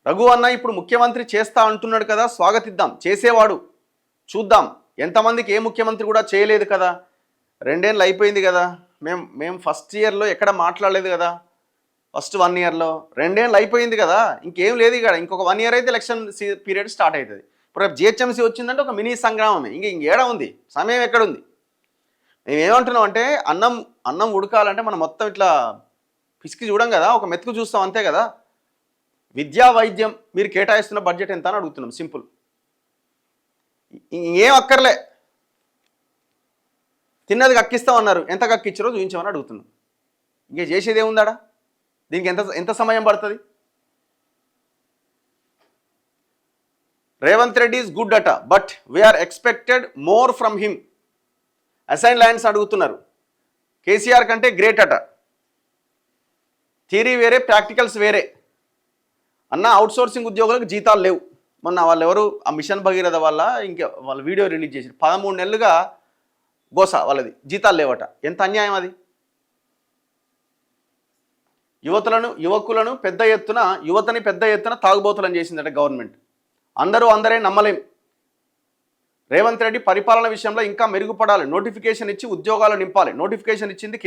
రఘు అన్న ఇప్పుడు ముఖ్యమంత్రి చేస్తా అంటున్నాడు కదా, స్వాగతిద్దాం. చేసేవాడు చూద్దాం. ఎంతమందికి ఏ ముఖ్యమంత్రి కూడా చేయలేదు కదా. 2 ఏళ్ళు అయిపోయింది కదా. మేము ఫస్ట్ ఇయర్లో ఎక్కడ మాట్లాడలేదు కదా. ఫస్ట్ 1 ఇయర్లో 2 ఏళ్ళు అయిపోయింది కదా. ఇంకేం లేదు ఇక్కడ. ఇంకొక 1 ఇయర్ అయితే ఎలక్షన్ పీరియడ్ స్టార్ట్ అవుతుంది. ఇప్పుడు రేపు జిహెచ్ఎంసీ వచ్చిందంటే ఒక మినీ సంగ్రామమే. ఇంకేడ ఉంది, సమయం ఎక్కడుంది? మేము ఏమంటున్నాం అంటే అన్నం ఉడకాలంటే మనం మొత్తం ఇట్లా పిసికి చూడం కదా, ఒక మెతుకు చూస్తాం అంతే కదా. విద్యా వైద్యం మీరు కేటాయిస్తున్న బడ్జెట్ ఎంత అని అడుగుతున్నాం. సింపుల్. ఏం అక్కర్లే, తిన్నది కక్కిస్తామన్నారు. ఎంత కక్కిచ్చారో చూపించామని అడుగుతున్నాం. ఇంకే చేసేది ఏముందాడా? దీనికి ఎంత సమయం పడుతుంది? రేవంత్ రెడ్డి ఈజ్ గుడ్ అట, but we are expected more from him. Assign lands అడుగుతున్నారు. కేసీఆర్ కంటే గ్రేట్ అట. థియరీ వేరే, ప్రాక్టికల్స్ వేరే. అన్న అవుట్సోర్సింగ్ ఉద్యోగులకు జీతాలు లేవు. మొన్న వాళ్ళు ఎవరు ఆ మిషన్ భగీరథ వల్ల వాళ్ళ వీడియో రిలీజ్ చేశారు. 13 నెలలుగా గోస వాళ్ళది, జీతాలు లేవట. ఎంత అన్యాయం అది. యువకులను యువతని పెద్ద ఎత్తున తాగుబోతులను చేసిందట గవర్నమెంట్. అందరే నమ్మలేం. రేవంత్ రెడ్డి పరిపాలన విషయంలో ఇంకా మెరుగుపడాలి. నోటిఫికేషన్ ఇచ్చి ఉద్యోగాలు నింపాలి. నోటిఫికేషన్ ఇచ్చింది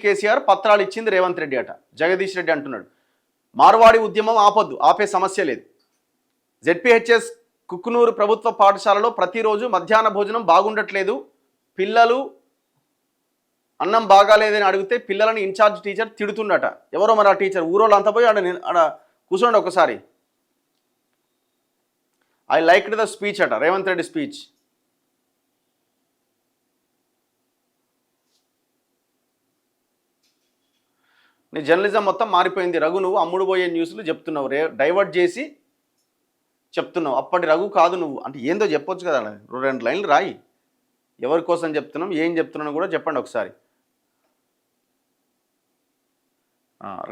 కేసీఆర్, పత్రాలు ఇచ్చింది రేవంత్ రెడ్డి అట. జగదీష్ రెడ్డి అంటున్నాడు, మార్వాడి ఉద్యమం ఆపే సమస్య లేదు. జెడ్పీహెచ్ఎస్ కుక్కునూరు ప్రభుత్వ పాఠశాలలో ప్రతిరోజు మధ్యాహ్న భోజనం బాగుండట్లేదు. పిల్లలు అన్నం బాగాలేదని అడిగితే పిల్లలని ఇన్ఛార్జ్ టీచర్ తిడుతుండట. ఎవరో మరి ఆ టీచర్, ఊరోళ్ళు అంతా పోయి ఆడ కూర్చోండి ఒకసారి. ఐ లైక్డ్ ద స్పీచ్ అట, రేవంత్ రెడ్డి స్పీచ్. నీ జర్నలిజం మొత్తం మారిపోయింది రఘు. నువ్వు అమ్ముడు పోయే న్యూస్లు చెప్తున్నావు, డైవర్ట్ చేసి చెప్తున్నావు. అప్పటి రఘు కాదు నువ్వు. అంటే ఏందో చెప్పొచ్చు కదా, 2 లైన్లు రాయి. ఎవరి కోసం చెప్తున్నాం, ఏం చెప్తున్నాను కూడా చెప్పండి ఒకసారి.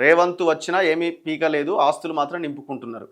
రేవంత్ వచ్చినా ఏమీ పీకలేదు, ఆస్తులు మాత్రం నింపుకుంటున్నారు.